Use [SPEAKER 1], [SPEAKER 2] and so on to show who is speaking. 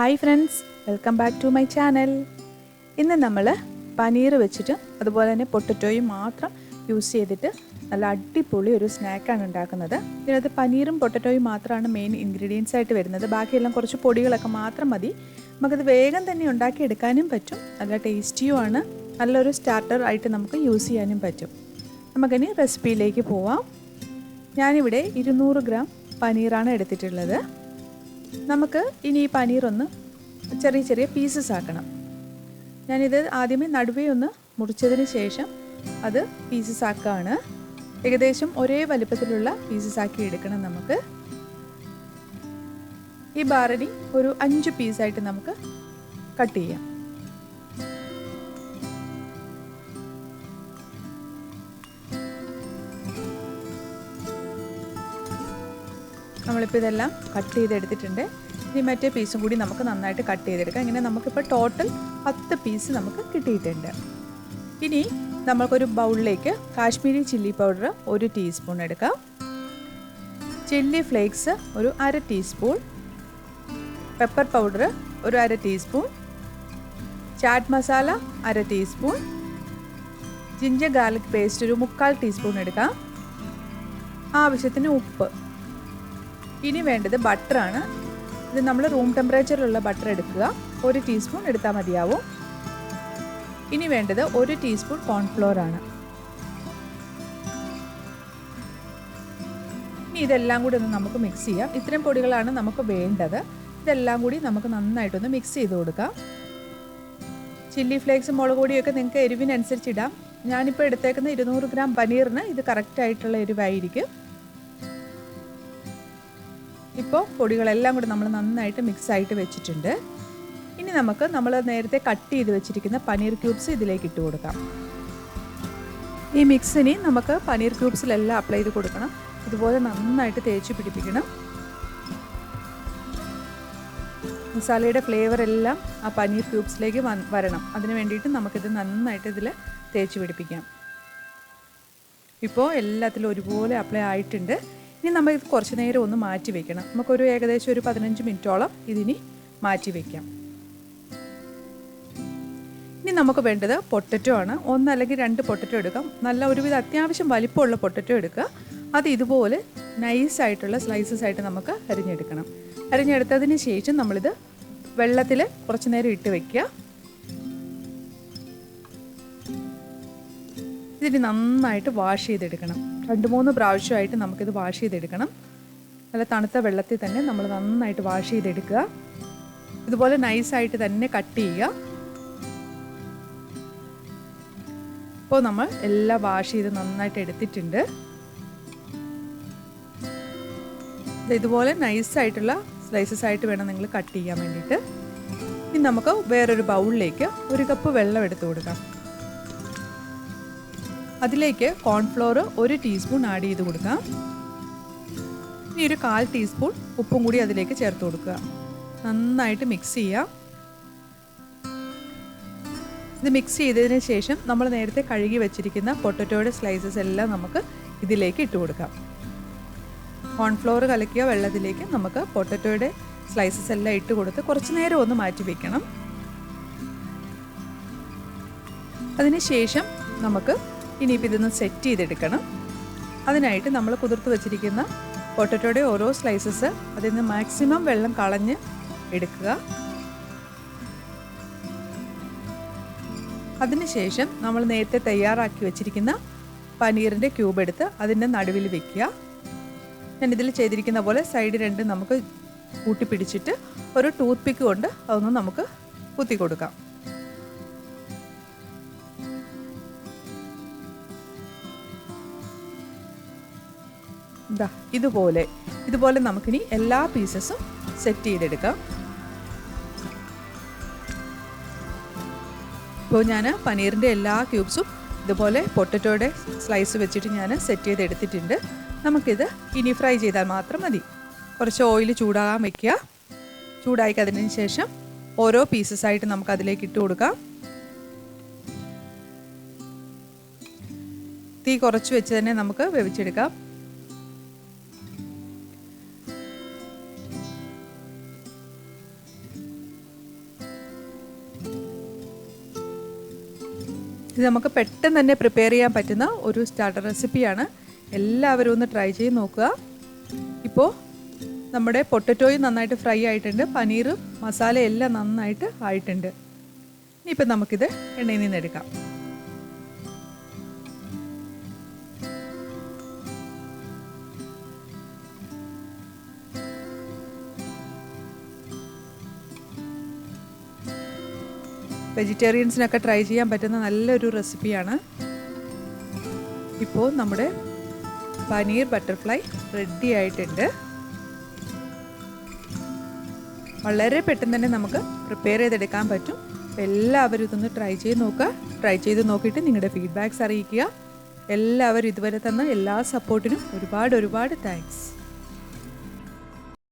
[SPEAKER 1] Hi friends, welcome back to my channel. ഇന്ന് നമ്മൾ പനീർ വെച്ചിട്ട് അതുപോലെ തന്നെ പൊട്ടറ്റോയും മാത്രം യൂസ് ചെയ്തിട്ട് നല്ല അടിപൊളി ഒരു സ്നാക്കാണ് ഉണ്ടാക്കുന്നത്. ഇതിനകത്ത് പനീറും പൊട്ടറ്റോയും മാത്രമാണ് മെയിൻ ഇൻഗ്രീഡിയൻസ് ആയിട്ട് വരുന്നത്. ബാക്കിയെല്ലാം കുറച്ച് പൊടികളൊക്കെ മാത്രം മതി. നമുക്കത് വേഗം തന്നെ ഉണ്ടാക്കിയെടുക്കാനും പറ്റും. നല്ല ടേസ്റ്റിയുമാണ്. നല്ലൊരു സ്റ്റാർട്ടർ ആയിട്ട് നമുക്ക് യൂസ് ചെയ്യാനും പറ്റും. നമുക്കിനി റെസിപ്പിയിലേക്ക് പോവാം. ഞാനിവിടെ 200 ഗ്രാം പനീറാണ് എടുത്തിട്ടുള്ളത്. നമുക്ക് ഇനി ഈ പനീർ ഒന്ന് ചെറിയ ചെറിയ പീസസ് ആക്കണം. ഞാനിത് ആദ്യമേ നടുവേ ഒന്ന് മുറിച്ചതിന് ശേഷം അത് പീസസ് ആക്കുകയാണ്. ഏകദേശം ഒരേ വലിപ്പത്തിലുള്ള പീസസ് ആക്കി എടുക്കണം. നമുക്ക് ഈ ബാറനി ഒരു 5 പീസായിട്ട് നമുക്ക് കട്ട് ചെയ്യാം. നമ്മളിപ്പോൾ ഇതെല്ലാം കട്ട് ചെയ്തെടുത്തിട്ടുണ്ട്. ഇനി മറ്റേ പീസും കൂടി നമുക്ക് നന്നായിട്ട് കട്ട് ചെയ്തെടുക്കാം. ഇങ്ങനെ നമുക്കിപ്പോൾ ടോട്ടൽ 10 പീസ് നമുക്ക് കിട്ടിയിട്ടുണ്ട്. ഇനി നമ്മൾക്കൊരു ബൗളിലേക്ക് കാശ്മീരി ചില്ലി പൗഡർ 1 ടീസ്പൂൺ എടുക്കാം. ചില്ലി ഫ്ലേക്സ് ഒരു 1/2 ടീസ്പൂൺ, പെപ്പർ പൗഡർ ഒരു 1/2 teaspoon, chat masala 1/2 teaspoon, ginger garlic paste ഒരു 3/4 ടീസ്പൂൺ എടുക്കാം. ആവശ്യത്തിന് ഉപ്പ്. ഇനി വേണ്ടത് ബട്ടറാണ്. ഇത് നമ്മൾ റൂം ടെമ്പറേച്ചറിലുള്ള ബട്ടർ എടുക്കുക. 1 ടീസ്പൂൺ എടുത്താൽ മതിയാവും. ഇനി വേണ്ടത് 1 ടീസ്പൂൺ കോൺഫ്ലോർ ആണ്. ഇനി ഇതെല്ലാം കൂടി ഒന്ന് നമുക്ക് മിക്സ് ചെയ്യാം. ഇത്രയും പൊടികളാണ് നമുക്ക് വേണ്ടത്. ഇതെല്ലാം കൂടി നമുക്ക് നന്നായിട്ടൊന്ന് മിക്സ് ചെയ്ത് കൊടുക്കാം. ചില്ലി ഫ്ലേക്സ്, മുളക് പൊടിയൊക്കെ നിങ്ങൾക്ക് എരിവിനനുസരിച്ച് ഇടാം. ഞാനിപ്പോൾ എടുത്തേക്കുന്ന 200 ഗ്രാം പനീറിന് ഇത് കറക്റ്റായിട്ടുള്ള എരിവായിരിക്കും. ഇപ്പോൾ പൊടികളെല്ലാം കൂടി നമ്മൾ നന്നായിട്ട് മിക്സ് ആയിട്ട് വെച്ചിട്ടുണ്ട്. ഇനി നമുക്ക് നമ്മൾ നേരത്തെ കട്ട് ചെയ്ത് വെച്ചിരിക്കുന്ന പനീർ ക്യൂബ്സ് ഇതിലേക്ക് ഇട്ട് കൊടുക്കാം. ഈ മിക്സിന് നമുക്ക് പനീർ ക്യൂബ്സിലെല്ലാം അപ്ലൈ ചെയ്ത് കൊടുക്കണം. ഇതുപോലെ നന്നായിട്ട് തേച്ച് പിടിപ്പിക്കണം. മസാലയുടെ ഫ്ലേവർ എല്ലാം ആ പനീർ ക്യൂബ്സിലേക്ക് വരണം. അതിന് വേണ്ടിയിട്ട് നമുക്കിത് നന്നായിട്ട് ഇതിൽ തേച്ച് പിടിപ്പിക്കാം. ഇപ്പോൾ എല്ലാത്തിലും ഒരുപോലെ അപ്ലൈ ആയിട്ടുണ്ട്. ഇനി നമ്മൾ ഇത് കുറച്ച് നേരം ഒന്ന് മാറ്റി വയ്ക്കണം. നമുക്കൊരു ഏകദേശം ഒരു 15 മിനിറ്റോളം ഇതിനി മാറ്റി വയ്ക്കാം. ഇനി നമുക്ക് വേണ്ടത് പൊട്ടറ്റോ ആണ്. 1 അല്ലെങ്കിൽ 2 പൊട്ടറ്റോ എടുക്കാം. നല്ല ഒരുവിധം അത്യാവശ്യം വലിപ്പമുള്ള പൊട്ടറ്റോ എടുക്കുക. അത് ഇതുപോലെ നൈസായിട്ടുള്ള സ്ലൈസസ് ആയിട്ട് നമുക്ക് അരിഞ്ഞെടുക്കണം. അരിഞ്ഞെടുത്തതിന് ശേഷം നമ്മളിത് വെള്ളത്തിൽ കുറച്ച് നേരം ഇട്ട് വയ്ക്കുക. ഇതിന് നന്നായിട്ട് വാഷ് ചെയ്തെടുക്കണം. 2-3 പ്രാവശ്യമായിട്ട് നമുക്കിത് വാഷ് ചെയ്തെടുക്കണം. നല്ല തണുത്ത വെള്ളത്തിൽ തന്നെ നമ്മൾ നന്നായിട്ട് വാഷ് ചെയ്തെടുക്കുക. ഇതുപോലെ നൈസായിട്ട് തന്നെ കട്ട് ചെയ്യുക. ഇപ്പോൾ നമ്മൾ എല്ലാം വാഷ് ചെയ്ത് നന്നായിട്ട് എടുത്തിട്ടുണ്ട്. ഇതുപോലെ നൈസായിട്ടുള്ള സ്ലൈസസ് ആയിട്ട് വേണം നിങ്ങൾ കട്ട് ചെയ്യാൻ വേണ്ടിയിട്ട്. ഇനി നമുക്ക് വേറൊരു ബൗളിലേക്ക് 1 കപ്പ് വെള്ളം എടുത്ത് കൊടുക്കാം. അതിലേക്ക് കോൺഫ്ലോർ 1 ടീസ്പൂൺ ആഡ് ചെയ്ത് കൊടുക്കാം. ഇനി ഒരു 1/4 ടീസ്പൂൺ ഉപ്പും കൂടി അതിലേക്ക് ചേർത്ത് കൊടുക്കുക. നന്നായിട്ട് മിക്സ് ചെയ്യാം. ഇത് മിക്സ് ചെയ്തതിന് ശേഷം നമ്മൾ നേരത്തെ കഴുകി വെച്ചിരിക്കുന്ന പൊട്ടറ്റോയുടെ സ്ലൈസസ് എല്ലാം നമുക്ക് ഇതിലേക്ക് ഇട്ട് കൊടുക്കാം. കോൺഫ്ലോർ കലക്കിയ വെള്ളത്തിലേക്ക് നമുക്ക് പൊട്ടറ്റോയുടെ സ്ലൈസസ് എല്ലാം ഇട്ട് കൊടുത്ത് കുറച്ച് നേരം ഒന്ന് മാറ്റി വയ്ക്കണം. അതിന് ശേഷം നമുക്ക് ഇനിയിപ്പോൾ ഇതൊന്ന് സെറ്റ് ചെയ്തെടുക്കണം. അതിനായിട്ട് നമ്മൾ കുതിർത്ത് വെച്ചിരിക്കുന്ന പൊട്ടറ്റോയുടെ ഓരോ സ്ലൈസസ് അതിൽ നിന്ന് മാക്സിമം വെള്ളം കളഞ്ഞ് എടുക്കുക. അതിനുശേഷം നമ്മൾ നേരത്തെ തയ്യാറാക്കി വെച്ചിരിക്കുന്ന പനീറിൻ്റെ ക്യൂബ് എടുത്ത് അതിൻ്റെ നടുവിൽ വെക്കുക. ഞാനിതിൽ ചെയ്തിരിക്കുന്ന പോലെ സൈഡ് 2 നമുക്ക് കൂട്ടിപ്പിടിച്ചിട്ട് ഒരു ടൂത്ത് പിക്ക് കൊണ്ട് അതൊന്ന് നമുക്ക് കുത്തി കൊടുക്കാം. ഇതുപോലെ നമുക്കിനി എല്ലാ പീസസും സെറ്റ് ചെയ്തെടുക്കാം. ഇപ്പോൾ ഞാൻ പനീറിൻ്റെ എല്ലാ ക്യൂബ്സും ഇതുപോലെ പൊട്ടറ്റോയുടെ സ്ലൈസ് വെച്ചിട്ട് ഞാൻ സെറ്റ് ചെയ്തെടുത്തിട്ടുണ്ട്. നമുക്കിത് ഇനി ഫ്രൈ ചെയ്താൽ മാത്രം മതി. കുറച്ച് ഓയിൽ ചൂടാകാൻ വയ്ക്കുക. ചൂടായി അതിന് ശേഷം ഓരോ പീസസായിട്ട് നമുക്ക് അതിലേക്ക് ഇട്ട് കൊടുക്കാം. തീ കുറച്ച് വെച്ച് തന്നെ നമുക്ക് വേവിച്ചെടുക്കാം. ഇത് നമുക്ക് പെട്ടെന്ന് തന്നെ പ്രിപ്പയർ ചെയ്യാൻ പറ്റുന്ന ഒരു സ്റ്റാർട്ടർ റെസിപ്പിയാണ്. എല്ലാവരും ഒന്ന് ട്രൈ ചെയ്ത് നോക്കുക. ഇപ്പോൾ നമ്മുടെ പൊട്ടറ്റോയും നന്നായിട്ട് ഫ്രൈ ആയിട്ടുണ്ട്, പനീറും മസാലയെല്ലാം നന്നായിട്ട് ആയിട്ടുണ്ട്. ഇനിയിപ്പോൾ നമുക്കിത് എണ്ണയിൽ നിന്ന് എടുക്കാം. വെജിറ്റേറിയൻസിനൊക്കെ ട്രൈ ചെയ്യാൻ പറ്റുന്ന നല്ലൊരു റെസിപ്പിയാണ്. ഇപ്പോൾ നമ്മുടെ പനീർ ബട്ടർഫ്ലൈ റെഡി ആയിട്ടുണ്ട്. വളരെ പെട്ടെന്ന് തന്നെ നമുക്ക് പ്രിപ്പയർ ചെയ്തെടുക്കാൻ പറ്റും. എല്ലാവരും ഇതൊന്ന് ട്രൈ ചെയ്ത് നോക്കുക. ട്രൈ ചെയ്ത് നോക്കിയിട്ട് നിങ്ങളുടെ ഫീഡ്ബാക്ക്സ് അറിയിക്കുക. എല്ലാവരും ഇതുവരെ തന്ന എല്ലാ സപ്പോർട്ടിനും ഒരുപാട് താങ്ക്സ്.